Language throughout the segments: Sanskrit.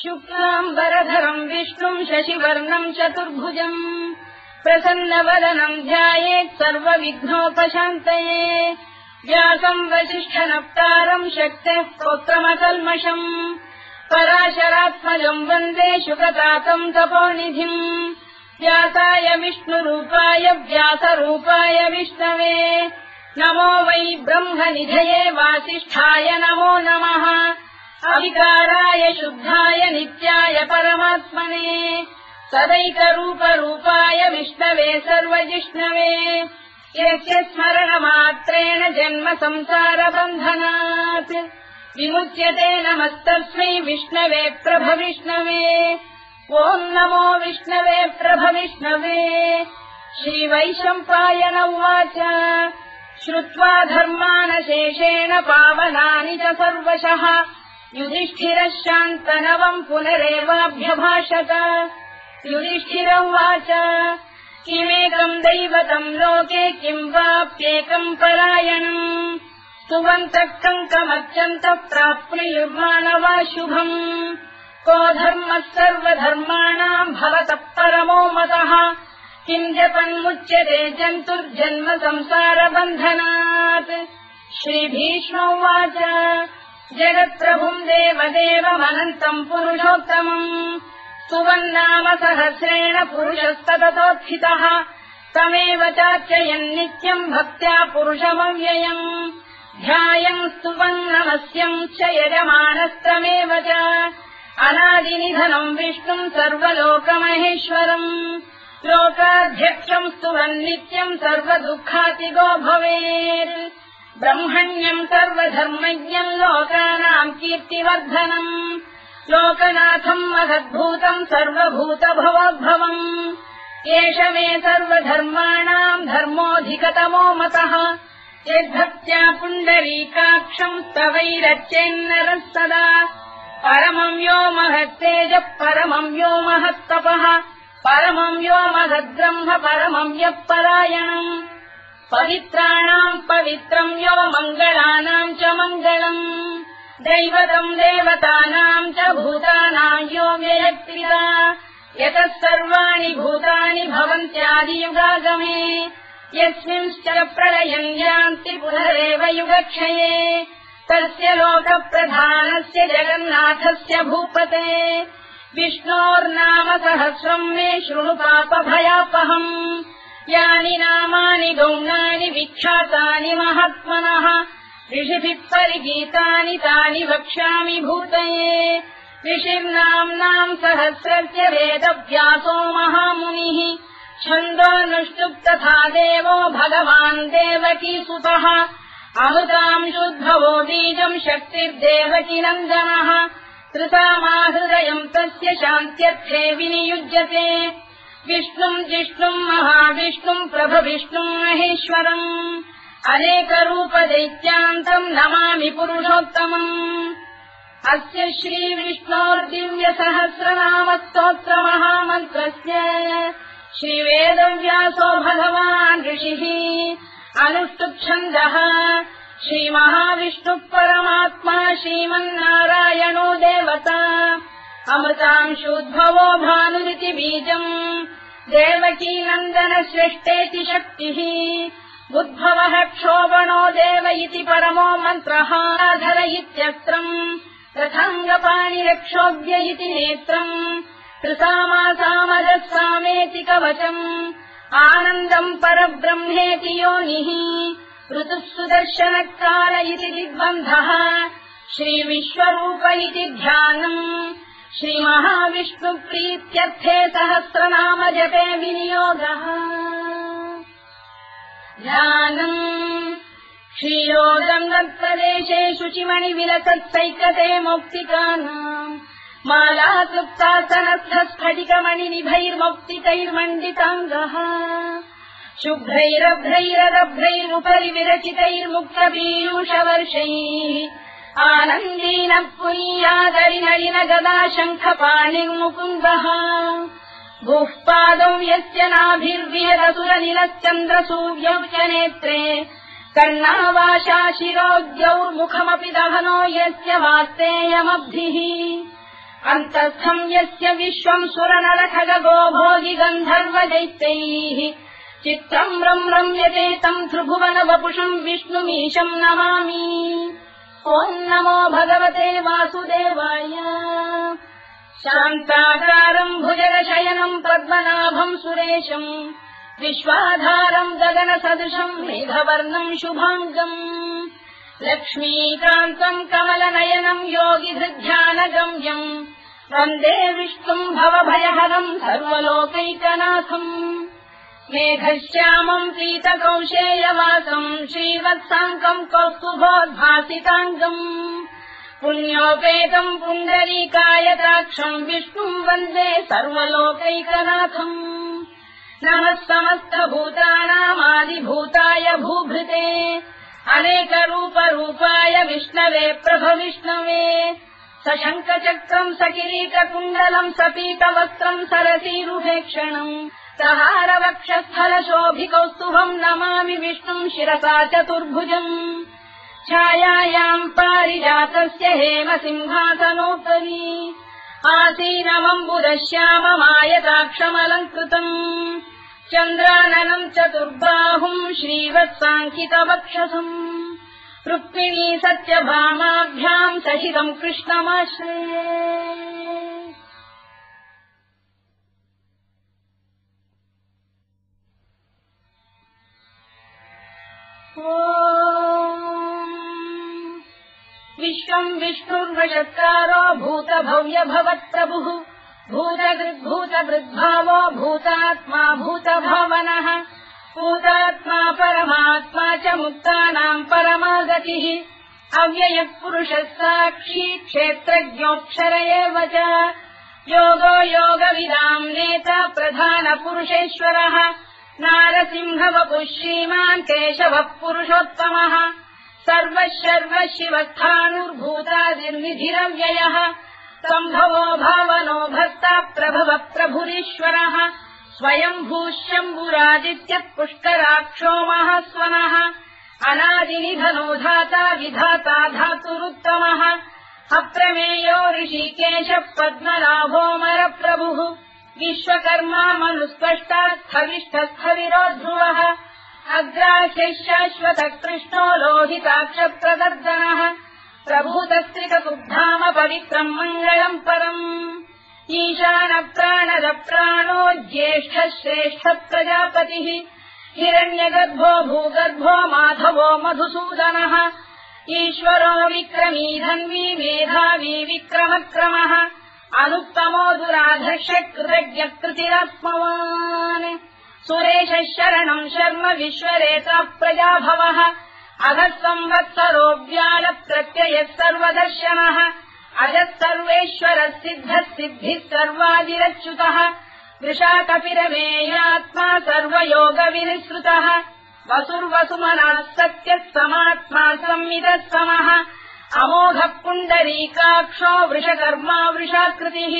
शुक्लाम्बरधरम् विष्णुम् शशिवर्णम् चतुर्भुजम् प्रसन्नवदनम् ध्यायेत् सर्वविघ्नोपशान्तये व्यासम् वसिष्ठनप्तारम् शक्तेः स्तोत्रमकल्मषम् पराशरात्मजम् वन्दे शुकतातम् तपोनिधिम् व्यासाय विष्णुरूपाय व्यासरूपाय विष्णवे नमो वै ब्रह्मनिधये वासिष्ठाय नमो नमः अविकाराय शुद्धाय नित्याय परमात्मने सदैकरूपरूपाय विष्णवे सर्वजिष्णवे यस्य स्मरणमात्रेण जन्म संसारबन्धनात् विमुच्यते नमस्तस्मै विष्णवे प्रभविष्णवे ॐ नमो विष्णवे प्रभविष्णवे श्रीवैशम्पायन उवाच श्रुत्वा धर्मानशेषेण पावनानि च सर्वशः युधिष्ठिरः शान्तनवम् पुनरेवाभ्यभाषत युधिष्ठिर उवाच किमेकम् दैवतम् लोके किम् वाप्येकम् परायणम् स्तुवन्तः कङ्कमर्चन्तः प्राप्नुयुर्मानवा शुभम् को धर्मः सर्वधर्माणाम् भवतः परमो मतः किम् जपन्मुच्यते जन्तुर्जन्म संसारबन्धनात् श्रीभीष्म उवाच जगत्प्रभुम् देवदेवमनन्तम् पुरुषोत्तमम् स्तुवन्नाम सहस्रेण पुरुषस्तततोत्थितः तमेव चार्चयन् नित्यम् भक्त्या पुरुषमव्ययम् ध्यायम् स्तुवन् नमस्यम् च यजमानस्तमेव च अनादिनिधनम् विष्णुम् सर्वलोकमहेश्वरम् लोकाध्यक्षम् स्तुवन् नित्यम् सर्वदुःखातिगो भवेत् ब्रह्मण्यम् सर्वधर्मज्ञम् लोकानाम् कीर्तिवर्धनम् लोकनाथम् महद्भूतम् सर्वभूतभवोद्भवम् एष मे सर्वधर्माणाम् धर्मोऽधिकतमो मतः यद्भक्त्या पुण्डरीकाक्षम् स्तवैरच्चेन्नरः सदा परमम् यो महत्तेजः परमम् यो महत्तपः परमम् यो महद्ब्रह्म परमम् यः परायणम् पवित्राणाम् पवित्रम् यो मङ्गलानाम् च मङ्गलम् दैवतम् देवतानाम् च भूतानाम् यो व्ययक्रिया यतः सर्वाणि भूतानि भवन्त्यादियुगागमे यस्मिंश्च प्रलयम् यान्ति पुनरेव युगक्षये तस्य लोकप्रधानस्य जगन्नाथस्य भूपते विष्णोर्नाम सहस्रम् मे शृणु पापभयापहम् यानि नामानि गौणानि विख्यातानि महात्मनः ऋषिभिः परिगीतानि तानि वक्ष्यामि भूतये ऋषिर्नाम्नाम् सहस्रस्य वेदव्यासो महामुनिः छन्दोऽनुष्टुप् तथा देवो भगवान् देवकीसुतः अमृतांशुद्भवो बीजम् शक्तिर्देवकीनन्दनः त्रिसामाहृदयम् तस्य शान्त्यर्थे विनियुज्यते विष्णुम् जिष्णुम् महाविष्णुम् प्रभविष्णुम् महेश्वरम् अनेकरूपदैत्यान्तम् नमामि पुरुषोत्तमम् अस्य श्रीविष्णोर्दिव्यसहस्रनामस्तोत्रमहामन्त्रस्य श्रीवेदव्यासो भगवान् ऋषिः अनुष्टुप्छन्दः श्रीमहाविष्णुः परमात्मा श्रीमन्नारायणो देवता अमृतांशोद्भवो भानुरिति बीजम् देवकीनन्दन श्रेष्ठेति शक्तिः उद्भवः क्षोभणो देव इति परमो मन्त्रः धर इत्यस्त्रम् रथाङ्गपाणिरक्षोभ्य इति नेत्रम् त्रिसामासामजः सामेति कवचम् आनन्दम् परब्रह्मेति योनिः ऋतुः सुदर्शनकाल इति दिग्बन्धः श्रीविश्वरूप इति ध्यानम् श्रीमहाविष्णुप्रीत्यर्थे सहस्रनाम जपे विनियोगः ध्यानम् श्रीयोगङ्गप्रदेशे शुचिमणिविलसत्सैकते मौक्तिकानाम् मालाक्लुप्तासनस्थ स्फटिकमणिनिभैर्मौक्तिकैर्मण्डिताङ्गः शुभ्रैरभ्रैररभ्रैरुपरि विरचितैर्मुक्तपीयूषवर्षैः आनन्दीनः पुनीयादरिनलिन गदा शङ्खपाणिर्मुकुन्दः भूः पादौ यस्य नाभिर्विहरसुरनिलश्चन्द्रसूर्यौ च नेत्रे कर्णावाशा शिरोद्यौर्मुखमपि दहनो यस्य वास्तेयमब्धिः अन्तस्थम् यस्य विश्वम् सुरनरखगो भोगि गन्धर्वदैत्यैः चित्रम् रम्यते तम् त्रिभुवन वपुषम् विष्णुमीशम् नमामि। ॐ नमो भगवते वासुदेवाय। शान्ताकारम् भुजगशयनम् पद्मनाभम् सुरेशम् विश्वाधारम् गगनसदृशम् मेघवर्णम् शुभाङ्गम् लक्ष्मीकान्तम् कमलनयनम् योगिधृध्यानगम्यम् वन्दे विष्णुम् भवभयहरम् सर्वलोकैकनाथम्। मेघश्यामम् पीतकौशेयवासम् श्रीवत्साङ्कम् कौस्तुभोद्भासिताङ्गम् पुण्योपेतम् पुण्डरीकायताक्षम् विष्णुम् वन्दे सर्वलोकैकनाथम्। नमः समस्तभूतानामादिभूताय भूभृते अनेकरूपरूपाय विष्णवे प्रभविष्णवे सशङ्खचक्रम् सकिरीटकुण्डलम् सपीतवस्त्रम् सरसीरुभेक्षणम् सहारवक्षस्थलशोभिकौस्तुभम् नमामि विष्णुम् शिरसा चतुर्भुजम्। छायायाम् पारिजातस्य हेमसिंहासनोपरि आसीनमम्बुदश्याममायताक्षमलङ्कृतम् चन्द्राननम् चतुर्बाहुम् श्रीवत्साङ्कितवक्षसम् रुक्मिणी सत्यभामाभ्याम् सहितम् कृष्णमाश्रये। विश्वम् विष्णुर्वशत्कारो भूतभव्य भवत्प्रभुः भूतकृद्भूतभृद्भावो भूतात्मा भूतभावनः भूतात्मा परमात्मा च मुक्तानाम् परमागतिः अव्ययः पुरुषः साक्षी क्षेत्रज्ञोऽक्षर एव च योगो योगविदाम् नेता प्रधानपुरुषेश्वरः नारसिंहवपुः श्रीमान् केशवः पुरुषोत्तमः सर्वः शर्वः शिवस्थाणुर्भूतादिर्निधिरव्ययः सम्भवो भावनो भर्ता प्रभवः प्रभुरीश्वरः स्वयम्भूः शम्भुरादित्यः पुष्कराक्षो महास्वनः अनादिनिधनो धाता विधाता धातुरुत्तमः अप्रमेयो ऋषिकेशः पद्मनाभोऽमरप्रभुः विश्वकर्मा मनुस्पष्टा स्थविष्ठस्थविरो ध्रुवः अग्राह्यः शाश्वतः कृष्णो लोहिताक्षप्रदर्दनः प्रभूतस्त्रिकतुर्धाम पवित्रम् मङ्गलम् परम् ईशानप्राणदप्राणो ज्येष्ठः श्रेष्ठः प्रजापतिः हिरण्यगर्भो भूगर्भो माधवो मधुसूदनः ईश्वरो विक्रमी धन्वी मेधावी विक्रमक्रमः अनुत्तमो दुराधर्षः कृतज्ञः कृतिरात्मवान् सुरेशः शरणम् शर्म विश्वरेता प्रजाभवः अधः संवत्सरो व्यालप्रत्ययः सर्वदर्शनः अजः सर्वेश्वरः सिद्धः सिद्धिः सर्वादिरच्युतः वृषाकपिरमेयात्मा सर्वयोगविनिसृतः वसुर्वसुमनः सत्यः समात्मा संविदः समः अमोघः पुण्डरीकाक्षो वृषकर्मा वृषाकृतिः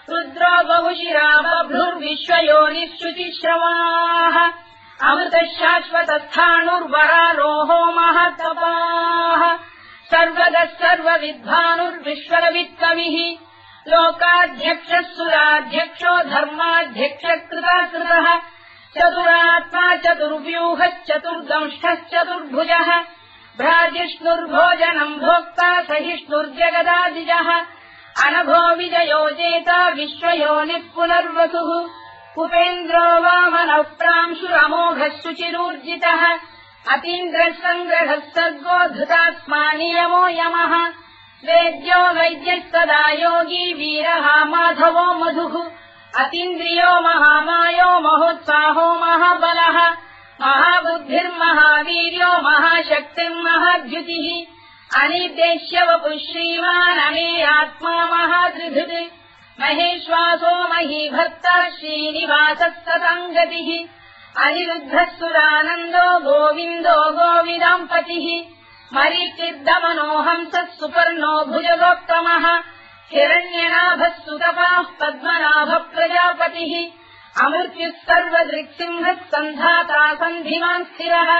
रुद्रो बहुशिरा बभ्रुर्विश्वयोनिः शुचिश्रवाः अमृतः शाश्वतस्थाणुर्वरारोहो महातपाः सर्वगः सर्वविद्वानुर्विश्वरवित्कविः लोकाध्यक्षः सुराध्यक्षो धर्माध्यक्षः कृताकृतः चतुरात्मा चतुर्व्यूहश्चतुर्दंष्टश्चतुर्भुजः भ्राजिष्णुर्भोजनम् भोक्ता सहिष्णुर्जगदादिजः अनघो विजयो जेता विश्वयोनिः पुनर्वसुः उपेन्द्रो वामनः प्रांशुरमोघः शुचिरूर्जितः अतीन्द्रः सङ्ग्रहः सर्गो धृतात्मा नियमो यमः वेद्यो वैद्यः सदा योगी वीरः माधवो मधुः अतीन्द्रियो महामायो महोत्साहो महाबलः महाबुद्धिर्महावीर्यो महाशक्तिर्महाद्युतिः अनिर्देश्य वपुः श्रीमान् अमेयात्मा महात्रिधृत् महेश्वासो महीभर्ता श्रीनिवासः सताङ्गतिः अनिरुद्धः सुरानन्दो गोविन्दो गोविदाम्पतिः मरीचिर्दमनो हंसः सुपर्णो भुजगोत्तमः हिरण्यनाभः सुतपाः पद्मनाभः प्रजापतिः अमृत्युः सर्वदृक्सिंहः सन्धाता सन्धिमान् स्थिरः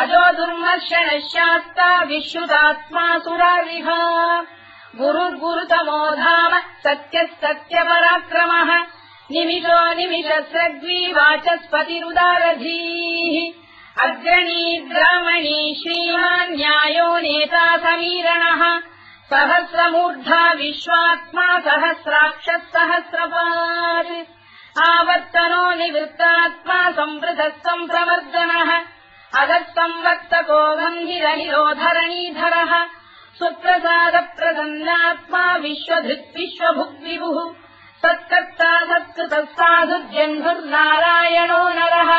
अजो दुर्मर्शनः शास्ता विश्रुतात्मा सुरारिः गुरुर्गुरुतमो धाम सत्यः सत्यपराक्रमः निमिषो निमिषस्रग्वी वाचस्पतिरुदारधीः अग्रणी ब्राह्मणी श्रीमान् न्यायो नेता समीरणः सहस्रमूर्धा विश्वात्मा सहस्राक्षः सहस्रपात् आवर्तनो निवृत्तात्मा संवृतः सम्प्रवर्धनः अधः संवत्तको गम्भीरनिरोधरणीधरः सुप्रसादप्रसन्नात्मा विश्वधृत् विश्वभुग्विभुः सत्कर्ता सत्कृतः साधुर्जह्नुर्नारायणो नरः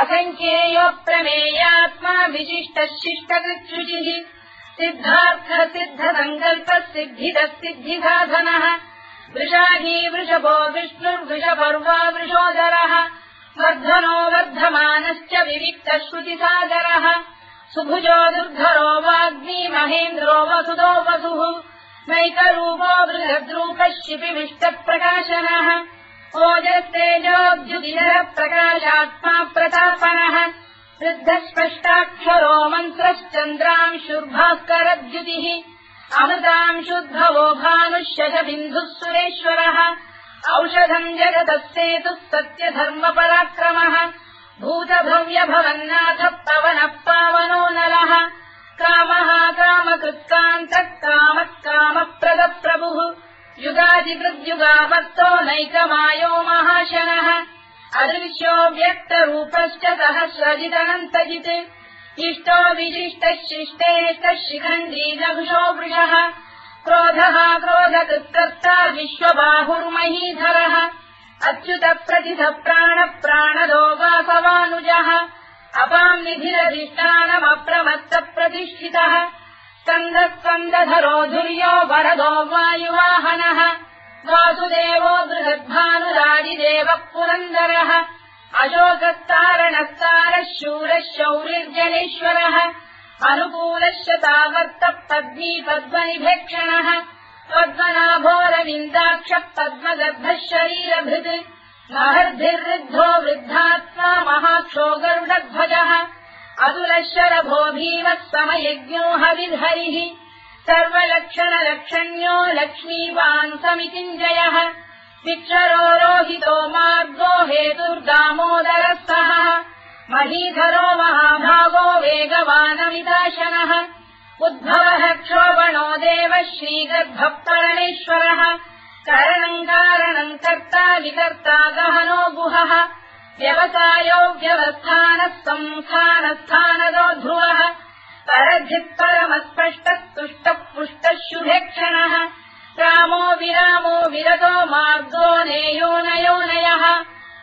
असङ्ख्येयो प्रमेयात्मा विशिष्टः शिष्टकृच्छुचिः सिद्धार्थः सिद्धसङ्कल्पः सिद्धिदः सिद्धिसाधनः वृषाही वृषभो विष्णुर्वृषपर्वा वृषोदरः वर्धनो वर्धमानश्च विविक्तः श्रुतिसागरः सुभुजो दुर्धरो वाग्मी महेन्द्रो वसुदो वसुः नैकरूपो बृहद्रूपः शिपिविष्टप्रकाशनः ओजस्तेजोद्युतिधरः प्रकाशात्मा प्रतापनः वृद्धस्पष्टाक्षरो मन्त्रश्चन्द्रांशुर्भास्करद्युतिः अमृतांशुद्भवो भानुः शशबिन्दुः सुरेश्वरः औषधम् जगतः सेतुः सत्यधर्मपराक्रमः भूतभव्यभवन्नाथः पवनः पावनो नलः कामः कामकृत्कान्तः कामः कामप्रदप्रभुः युगादिकृद्युगावर्तो नैकमायो महाशनः अदृश्यो व्यक्तरूपश्च सहस्रजिदनन्तजित् इष्टो विशिष्टः शिष्टेष्टः शिखण्डी नभुषो वृषः क्रोधः क्रोधकृत्कर्ता विश्वबाहुर्महीधरः अच्युतप्रतिथः प्राणदो वासवानुजः अपाम् निधिरधिष्ठानमप्रमत्तप्रतिष्ठितः स्कन्दः स्कन्दधरो धुर्यो वरदो वायुवाहनः वासुदेवो बृहद्भानुरादिदेवः पुरन्दरः अशोकस्तारणस्तारः शूरः शौरिर्जनेश्वरः अनुकूलश्च तावर्तः पद्मी पद्मनिभेक्षणः पद्मनाभोरविन्दाक्षः पद्मगर्भः शरीरभृत् महर्भिर्वृद्धो वृद्धात्मा महाक्षो गरुडध्वजः अतुलः शरभो भीमः समयज्ञो हविर्हरिः सर्वलक्षणलक्षण्यो लक्ष्मीवान् समितिञ्जयः विक्षरो रोहितो मार्गो हेतुर्दामोदरः सः महीधरो महाभागो वेगवानमिदाशनः उद्भवः क्षोभणो देवः श्रीगर्भः परमेश्वरः करणम् कारणम् कर्ता विकर्ता गहनो गुहः व्यवसायो व्यवस्थानः संस्थानस्थानदो ध्रुवः परधिः परमस्पष्टः तुष्टः पुष्टः शुभेक्षणः रामो विरामो विरतो मार्गो नेयोनयोनयः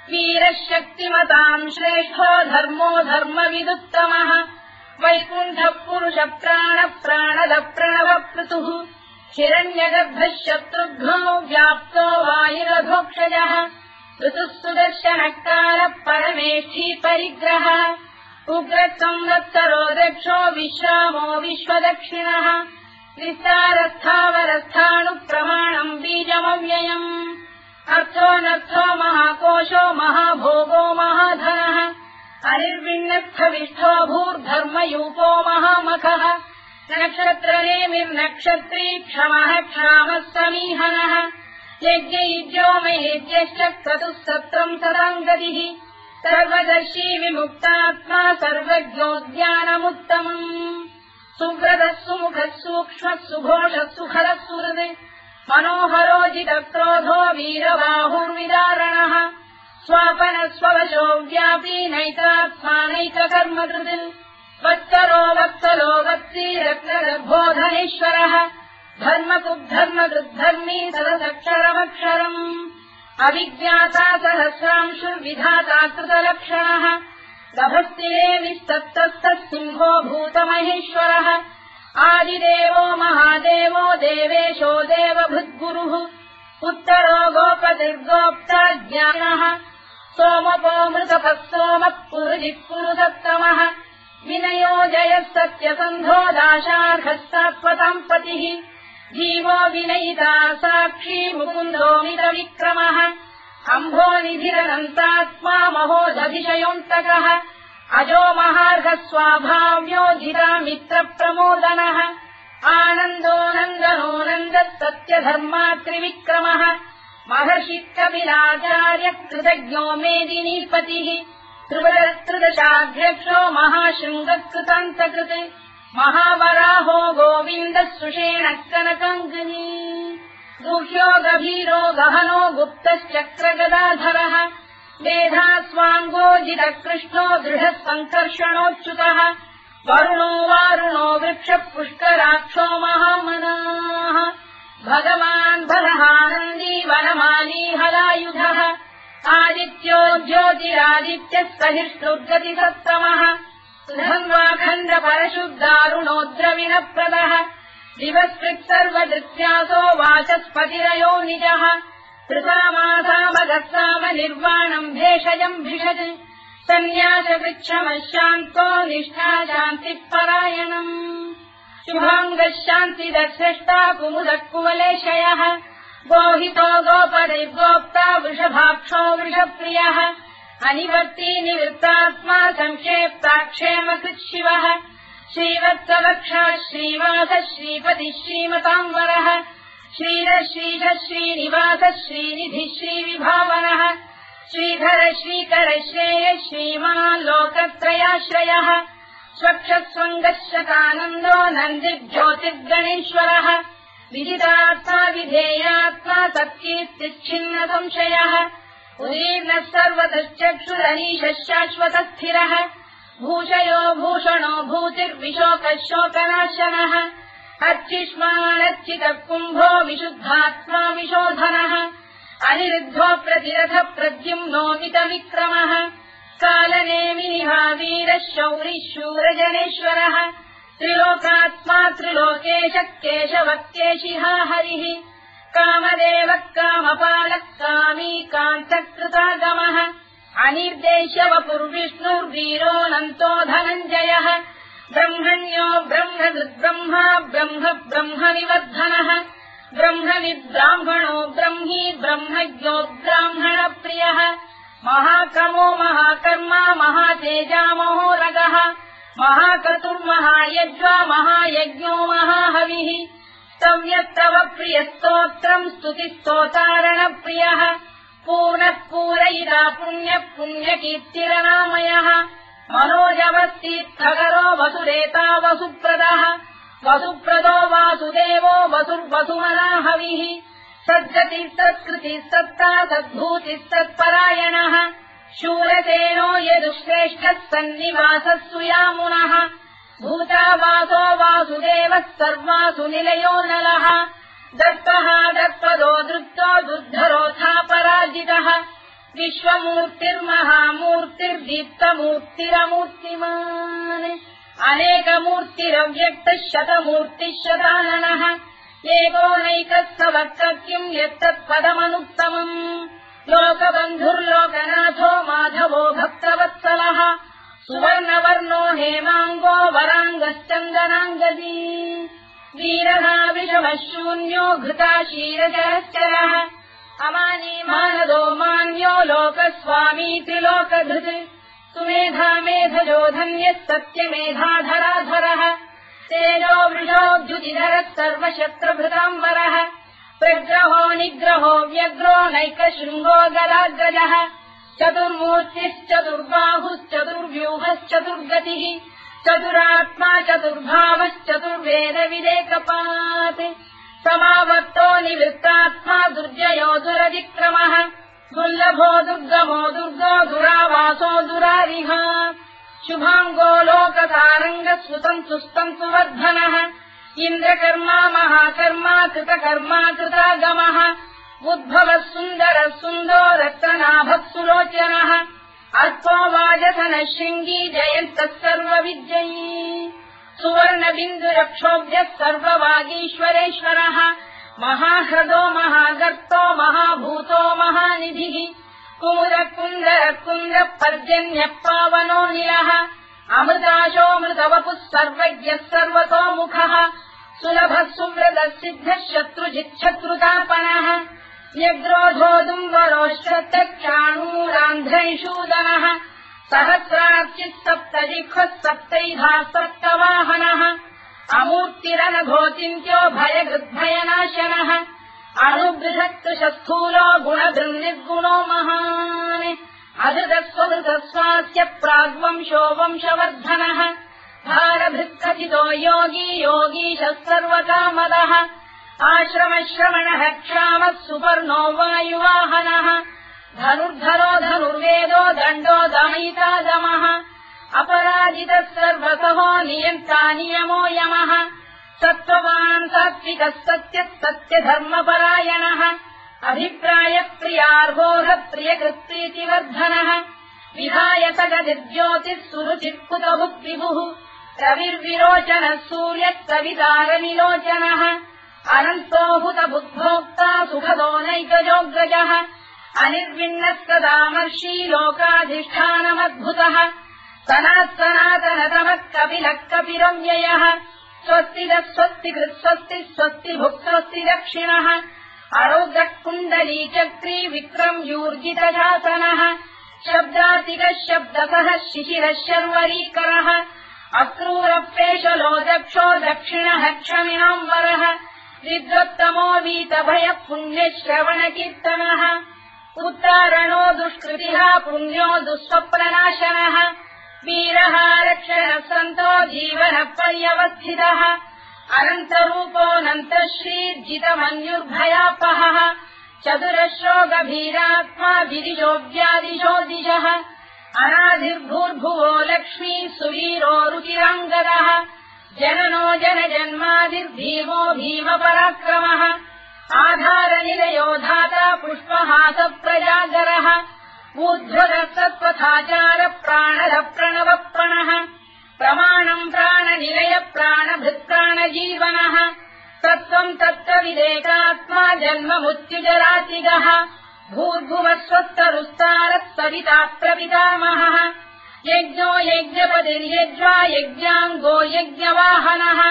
वीरः शक्तिमताम् श्रेष्ठो धर्मो धर्मविदुत्तमः वैकुण्ठः पुरुषः प्राणदः प्रणवपृतुः हिरण्यगर्भः शत्रुघ्नो व्याप्तो वायुरधोक्षजः ऋतुः सुदर्शनः कालः परमेष्ठी परिग्रहः उग्रः संवत्सरो दक्षो विश्रामो विश्वदक्षिणः विस्तारस्थावरस्थाणुप्रमाणम् बीजमव्ययम् अर्थोऽनर्थो महाकोशो महाभोगो महाधनः अनिर्विण्णस्थविष्ठो भूर्धर्मयूपो महामखः नक्षत्रनेमिर्नक्षत्री क्षमः क्षामः समीहनः यज्ञयुज्यो महेज्यश्च क्रतुः सत्रम् सदाम् गतिः सर्वदर्शी विमुक्तात्मा सर्वज्ञोद्यानमुत्तमम् सुव्रतः सुमुखः सूक्ष्मः सुघोषः सुखरः सुहृत् मनोहरोजितक्रोधो वीरबाहुर्विदारणः स्वापनः स्ववशो व्यापी नैतात्मा नैककर्मकृत् वत्सरो वत्सलो वत्सी रत्नगर्भोधनेश्वरः धर्मकुद्धर्मकृद्धर्मी सदसक्षरमक्षरम् अविज्ञाता सहस्रांशुर्विधाता कृतलक्षणः गभस्तिरे विस्तप्तः सिंहो भूतमहेश्वरः आदिदेवो महादेवो देवेशो देवभृद्गुरुः उत्तरो गोपतिर्गोप्ता ज्ञानः सोमपो मृतपः सोमः पुरुजिः पुरुषोत्तमः विनयो जयः सत्यसन्धो दाशार्हः सात्वताम् पतिः जीवो विनयिता साक्षी मुकुन्दो मितविक्रमः अम्भोनिधिरनन्तात्मा महोदधिशयोऽन्तकः अजो महार्घः स्वाभाव्यो धिरा मित्रप्रमोदनः आनन्दो नन्दनो नन्द सत्यधर्मा त्रिविक्रमः महर्षिकपिलाचार्य कृतज्ञो मेदिनीपतिः त्रिदशाध्यक्षो महाशृङ्गकृतान्तकृत् महावराहो गोविन्दः सुषेणः कनकाङ्गनी गुह्यो गभीरो गहनो गुप्तश्चक्रगदाधरः मेधास्वाङ्गोजितकृष्णो दृढः सङ्कर्षणोच्युतः वरुणो वारुणो वृक्षपुष्कराक्षो महामनाः भगवान् बलहानन्दी वनमाली हलायुधः आदित्यो ज्योतिरादित्यः सहिष्णुर्गतिसत्तमः सुधन्वाखण्डपरशुद्धारुणोद्रविणप्रदः दिवस्कृत्सर्वदृत्यासो वाचस्पतिरयो निजः कृतामासामगस्साम निर्वाणम् भेषजम् भिषज सन्न्यासवृक्षमशान्तो निष्ठा शान्तिपरायणम् शुभाङ्गः शान्तिदश्रेष्टा कुमुदः कुवलेशयः गोहितो गोपदैर्गोप्ता वृषभाक्षो वृषप्रियः अनिवर्ती निवृत्तात्मा संक्षेप्ताक्षेमकृत् शिवः श्रीवत्सवक्षः श्रीवासः श्रीपतिः श्रीमताम्बरः श्रीरः श्रीशः श्रीनिवासः श्रीनिधिः श्रीविभावनः श्रीधर श्रीकर श्रेयः श्रीमान् लोकत्रयाश्रयः स्वक्षस्वङ्गः शतानन्दो नन्दिर्ज्योतिर्गणेश्वरः विदितात्मा विधेयात्मा सत्कीर्तिच्छिन्न संशयः उदीर्णः सर्वतश्चक्षुरनीशः शाश्वतः स्थिरः भूषयो भूषणो भूतिर्विशोकः शोकनाशनः अर्चिष्मानर्चितः कुम्भो विशुद्धात्मा विशोधनः अनिरुद्धो प्रतिरथ प्रद्युम्नोमितविक्रमः कालनेमिनिहावीरः शौरिः शूरजनेश्वरः त्रिलोकात्मा त्रिलोकेशः केशवः केशिहा हरिः कामदेवः कामपालः कामी कान्तकृतागमः अनिर्देश्यवपुर्विष्णुर्वीरोऽनन्तो धनञ्जयः ब्रह्मण्यो ब्रह्मकृद्ब्रह्मा ब्रह्म ब्रह्मनिवर्धनः ब्रह्मविद्ब्राह्मणो ब्रह्मी ब्रह्मज्ञो ब्राह्मणप्रियः महाक्रमो महाकर्मा महातेजा महोरगः महाक्रतुर्महायज्वा महायज्ञो महाहविः स्तव्यस्तव प्रियस्तोत्रम् स्तुतिस्तोतारणप्रियः पूर्णः पूरयिता पुण्यः पुण्यकीर्तिरनामयः मनोजवस्तीर्थकरो वसुरेता वसुप्रदः वसुप्रदो वासुदेवो वसुर्वसुमनाहविः सद्गतिः सत्कृतिः सत्ता सद्भूतिः सत्परायणः शूरसेनो यदुश्रेष्ठः सन्निवासः सुयामुनः भूतावासो वासुदेवः सर्वासु निलयो नलः दत्तः दत्पदो दृप्तो दुर्धरोऽथापराजितः विश्वमूर्तिर्महामूर्तिर्दीप्तमूर्तिरमूर्तिमान् अनेकमूर्तिरव्यक्तः शतमूर्तिः शताननः एकोनैकः सवक्तकिम् यत्तत्पदमनुत्तमम् लोकबन्धुर्लोकनाथो माधवो भक्तवत्सलः सुवर्णवर्णो हेमाङ्गो वराङ्गश्चन्दनाङ्गदी वीरः विषमः शून्यो घृता क्षीरजरश्चरः अमानी मानदो मान्यो लोकस्वामी त्रिलोकधृत् सुमेधा मेधजो धन्यः सत्यमेधाधराधरः तेजो वृषोऽद्युतिधरः सर्वशत्रभृताम्बरः प्रग्रहो निग्रहो व्यग्रो नैकशृङ्गो गदाग्रजः चतुर्मूर्तिश्चतुर्बाहुश्चतुर्व्यूहश्चतुर्गतिः चतुरात्मा चतुर्भावश्चतुर्वेदविदेकपात् समावर्तो निवृत्तात्मा दुर्जयो दुरतिक्रमः दुर्लभो दुर्गमो दुर्गो दुरावासो दुरारिः शुभाङ्गो लोकतारङ्गः सुतन्तु वर्धनः इन्द्रकर्मा महाकर्मा कृतकर्मा कृतागमः उद्भवः सुन्दरः सुन्दो रक्तनाभः सुलोचनः अर्थो वाजसनः शृङ्गी जयन्तः सर्वविद्ययी सुवर्णबिन्दुरक्षोभ्यः सर्ववागीश्वरेश्वरः महाह्रदो महागर्तो महाभूतो महानिधिः कुमुदकुन्दरकुन्दः पर्जन्यः पावनो निलः अमृताशोऽमृतवपुः सर्वज्ञः सर्वतोमुखः सुलभः सुव्रतः सिद्धः शत्रुजिच्छत्रुतापनः न्यग्रोधोदुम्बरोश्चक्षाणूरान्ध्रैषूदनः सहस्रार्चिः सप्तजिह्वः सप्तैधा सप्तवाहनः अमूर्तिरनघोचिन्त्यो भयगृद्भयनाशनः अणुबृहत्तु स्थूलो गुणधृन्निर्गुणो महान् अधृतस्वधृतस्वास्य प्राग्वंशो वंशवर्धनः भारभृत्कथितो योगी योगीशः सर्वकामदः आश्रमश्रवणः क्षामः सुपर्णो वायुवाहनः धनुर्धरो धनुर्वेदो दण्डो दमयिता दमः अपराजितः सर्वसहो नियन्ता नियमो यमः सत्त्ववान् सात्विकः सत्यः सत्यधर्मपरायणः अभिप्रायप्रियार्होः प्रियकृत्प्रीतिवर्धनः विहाय सगतिर्ज्योतिः सुरुचित्कुतभुक्विभुः रविर्विरोचनः सूर्यः कवितारविलोचनः अनन्तो हुतबुद्भोक्ता सुखदो नैकजोऽग्रजः अनिर्विण्णः सदामर्षी लोकाधिष्ठानमद्भुतः सनातनतमः कपिलः कपिरव्ययः स्वस्तिदः स्वस्तिकृत् स्वस्तिः स्वस्तिभुक् स्वस्ति दक्षिणः अरौद्रः कुण्डली चक्री विक्रम्यूर्जितशासनः शब्दातिकः शब्दसः शिशिरः शर्वरीकरः अक्रूरप्रेषलो दक्षो दक्षिणः क्षमिणाम्बरः विद्वत्तमो वीतभयः पुण्यश्रवणकीर्तनः उत्तारणो दुष्कृतिः पुण्यो दुःस्वप्ननाशनः वीरः रक्षणः सन्तो जीवनः पर्यवस्थितः अनन्तरूपोऽनन्तश्रीर्जितमन्युर्भयापहः चतुरश्रो गभीरात्मा विदिशो व्यादिशो दिशः अनाधिर्भूर्भुवो लक्ष्मी सुवीरो रुचिराङ्गदः जननो जनजन्मादिर्भीमो भीमपराक्रमः आधारनिलयो धाता पुष्पहासप्रजागरः ऊर्ध्वरः सत्त्वथाचार प्राणः प्रणवप्रणः प्रमाणम् प्राणनिलय प्राणभृत्प्राणजीवनः तत्त्वम् तत्त्वविदेकात्मा जन्ममृत्युजरातिगः भूर्भुवः स्वत्तरुस्तारः सविता प्रपितामहः यज्ञो यज्ञपतिर्यज्वा यज्ञाङ्गो यज्ञवाहनः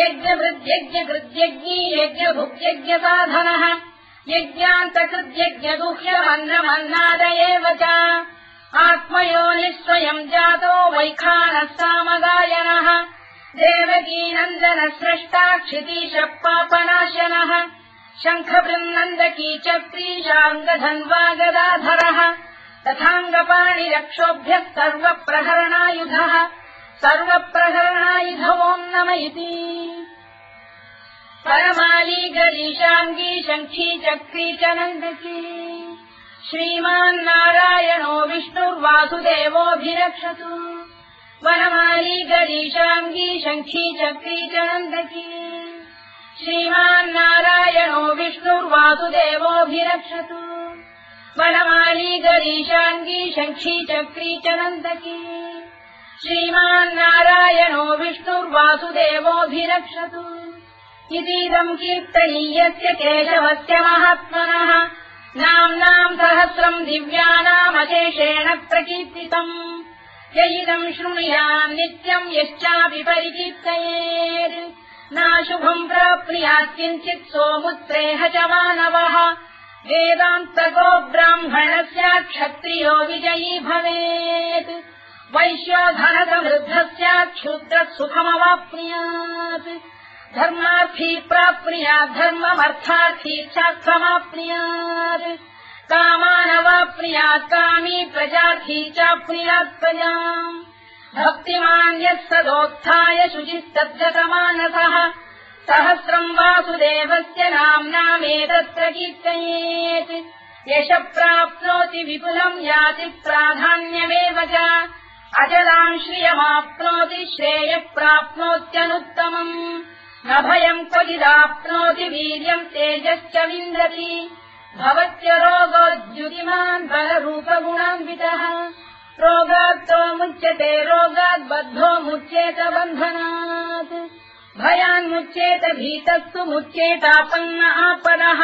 यज्ञभृद्यज्ञकृद्यज्ञी यज्ञभुक्यज्ञसाधनः यज्ञान्तकृद्यज्ञगुह्यमन्नमन्नाद एव च आत्मयोनिः स्वयम् जातो वैखानः सामगायनः देवकीनन्दनः स्रष्टा क्षितीशः पापनाशनः शङ्खबृन्नन्दकी चक्रीशाङ्गधन्वा गदाधरः तथाङ्गपाणिरक्षोभ्यः सर्वप्रहरणायुधः सर्वप्रहरणायुध ओम् नम इति परमाली गरीशाङ्गी शङ्खी चक्री च नन्दकी श्रीमान्नारायणो विष्णुर्वासुदेवोऽभिरक्षतु वनमाली गरीशाङ्गी शङ्खी चक्री च नन्दकी श्रीमान्नारायणो विष्णुर्वासुदेवोऽभिरक्षतु वनमाली गरीशाङ्गी शङ्खी चक्री च नन्दकी श्रीमान्नारायणो विष्णुर्वासुदेवोऽभिरक्षतु इतीदम् कीर्तनीयस्य केशवस्य महात्मनः नाम्नाम् सहस्रम् दिव्यानामशेषेण प्रकीर्तितम् य इदम् शृणुयाम् नित्यम् यश्चापि परिकीर्तयेत् नाशुभम् प्राप्नुयात् किञ्चित् सोमुत्रेह च मानवः वेदान्तको ब्राह्मणस्य क्षत्रियो विजयी भवेत् वैश्यो धनसमृद्धः स्यात् क्षुद्रः सुखमवाप्नुयात् धर्मार्थी प्राप्नुयात् धर्ममर्थार्थी चार्थमाप्नुयात् कामानवाप्नुयात् कामी प्रजार्थी चाप्नुयात् प्रजाम् भक्तिमान् यः सदोत्थाय शुचिस्तद्गतमानसः सहस्रम् वासुदेवस्य नाम्नामेतत्र कीर्तयेत् यशः प्राप्नोति विपुलम् याति प्राधान्यमेव च अचलाम् श्रियमाप्नोति श्रेयः प्राप्नोत्यनुत्तमम् न भयम् क्वचिदाप्नोति वीर्यम् तेजश्च विन्दति भवत्य रोगोद्युतिमान् बलरूपगुणान्वितः रोगात्तो मुच्यते रोगात् बद्धो मुच्येत बन्धनात् भयान्मुच्येत भीतस्तु मुच्येतापन्न आपदः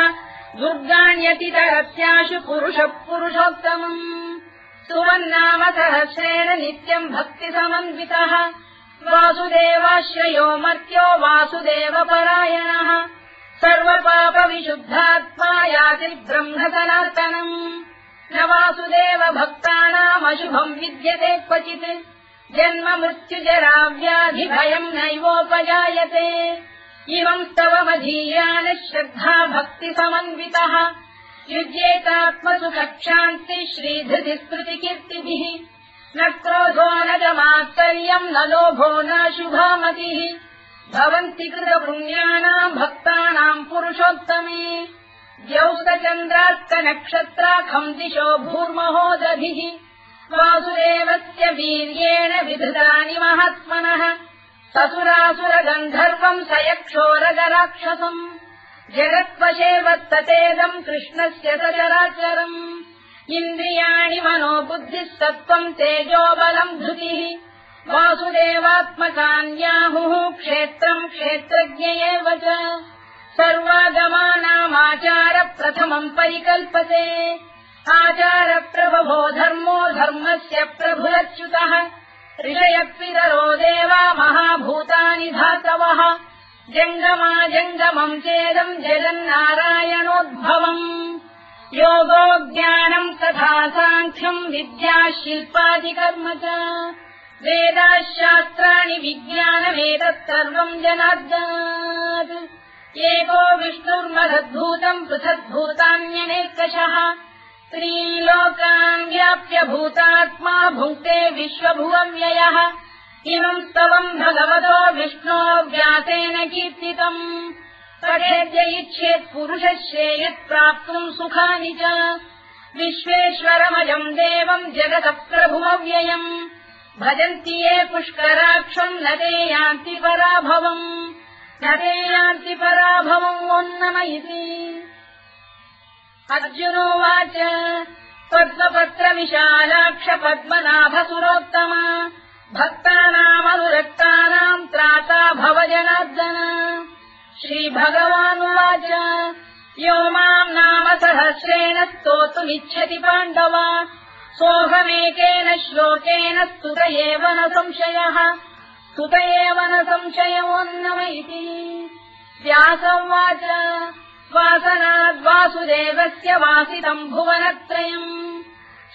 दुर्गाण्यतितरस्याशु पुरुषः पुरुषोत्तमम् सुवन्नाम सहस्रेण नित्यम् भक्तिसमन्वितः वासुदेवाश्रयो मर्त्यो वासुदेवपरायणः सर्वपापविशुद्धात्मा याति ब्रह्म सनातनम् न वासुदेव भक्तानामशुभम् विद्यते क्वचित् जन्म मृत्युजरा व्याधि भयम् नैवोपजायते इमं स्तवमधीयान श्रद्धा भक्ति समन्वितः युज्येतात्मसु कक्षान्ति श्रीधृति स्मृति कीर्तिभिः न क्रोधो न मात्सर्यम् न लोभो न शुभामतिः भवन्ति कृत पुण्यानाम् भक्तानाम् पुरुषोत्तमे द्यौस्तचन्द्रास्त नक्षत्राखम् दिशो भूर्महो दधिः वासुदेवस्य वीर्येण विधृतानि महात्मनः ससुरासुरगन्धर्वम् स यक्षोरगराक्षसम् जगत्वशे वत्ततेदम् कृष्णस्य सचराचरम् इन्द्रियाणि मनो बुद्धिः सत्त्वम् तेजो बलम् धृतिः वासुदेवात्मकान्याहुः क्षेत्रम् क्षेत्रज्ञ एव च सर्वागमानामाचार प्रथमम् परिकल्पते आचार प्रभवो धर्मो धर्मस्य प्रभुरच्युतः ऋषयपितरो देवा महाभूतानि धातवः जङ्गमा जङ्गमम् चेदम् जगन्नारायणोद्भवम् योगो ज्ञानम् तथा साङ्ख्यम् विद्या शिल्पादिकर्म च वेदाः शास्त्राणि विज्ञानमेतत् सर्वम् जनार्दनात् एको विष्णुर्महद्भूतम् पृथग्भूतान्यनेकशः त्रीन् लोकान् व्याप्य भूतात्मा भुङ्क्ते विश्वभुवव्ययः इमम् स्तवम् भगवतो विष्णो व्यासेन कीर्तितम् पठेद्य इच्छेत् पुरुषस्य यत् प्राप्तुम् सुखानि च विश्वेश्वरमजम् देवम् जगतः प्रभुमव्ययम् भजन्ति ये पुष्कराक्षम् न ते यान्ति पराभवम् न ते यान्ति पराभवम् ओन्नम इति अर्जुनोवाच पद्मपत्र विशालाक्ष पद्मनाभसुरोत्तम भक्तानामनुरक्तानाम् त्राता भव जनार्दन श्रीभगवानुवाच यो माम् नाम सहस्रेण स्तोतुमिच्छति पाण्डव सोऽहमेकेन श्लोकेन स्तुत एव न संशयः स्तुत एव न संशयोऽन्नम इति व्यासोवाच वासनाद्वासुदेवस्य वासितम् भुवनत्रयम्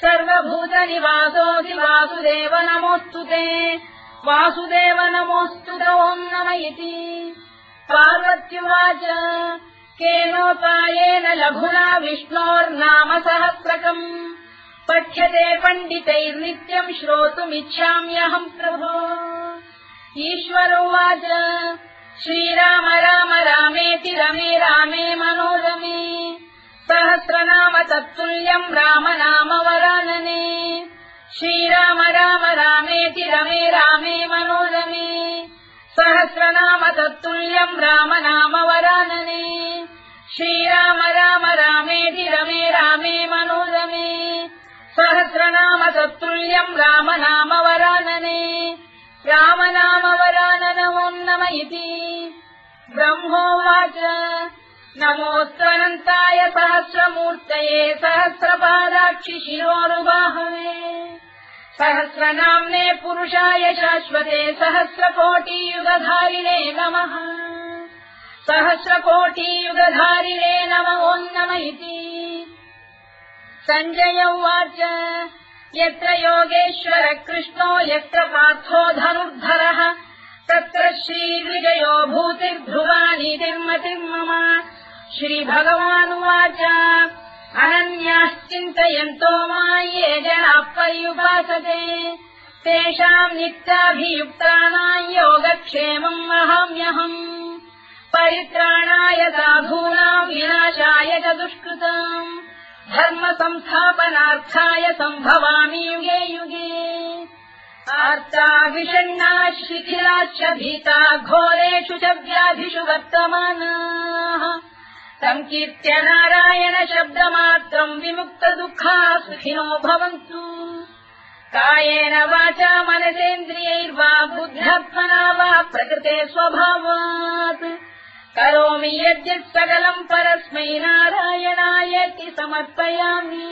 सर्वभूतनिवासोऽसि वासुदेव नमोऽस्तु ते वासुदेव नमोऽस्तु ते ओन्नम इति पार्वत्युवाच केनोपायेन लघुना विष्णोर्नाम सहस्रकम् पठ्यते पण्डितैर्नित्यम् श्रोतुमिच्छाम्यहम् प्रभो ईश्वरोवाच श्रीराम राम रामेति रमे रामे मनोरमे सहस्रनाम तत्तुल्यम् राम नाम वरानने श्रीराम राम रामेति रमे रामे मनोरमे सहस्रनाम तत्तुल्यम् राम नाम वरानने श्रीराम राम रामेति रमे रामे मनोरमे सहस्रनाम तत्तुल्यम् राम नाम वरानने राम नाम वराननमोन्नम इति ब्रह्मोवाच नमोऽस्त्वनन्ताय सहस्रमूर्तये सहस्रपादाक्षि शिरोरुबाहवे सहस्रनाम्ने पुरुषाय शाश्वते सहस्रकोटियुगधारिणे नमः सहस्रकोटियुगधारिणे नमोऽन्नम इति सञ्जय उवाच यत्र योगेश्वर कृष्णो यत्र पार्थो धनुर्धरः तत्र श्रीविजयो भूतिर्ध्रुवानीतिर्मतिर्मम श्रीभगवानुवाच अनन्याश्चिन्तयन्तो मां ये जनाः पर्युपासते तेषाम् नित्याभियुक्तानां योगक्षेमम् वहाम्यहम् परित्राणाय साधूनां विनाशाय च दुष्कृताम् धर्म संस्थापनार्थाय सम्भवामि युगे युगे आर्ता विषण्णाः शिथिलाश्च भीता घोरेषु च व्याधिषु वर्तमानाः संकीर्त्य नारायण शब्दमात्रम् विमुक्त दुःखाः सुखिनो भवन्तु कायेन वाचा मनसेन्द्रियैर्वा बुद्ध्यात्मना वा प्रकृते स्वभावात् करोमि यद्यत् सकलम् परस्मै नारायणायेति समर्पयामि।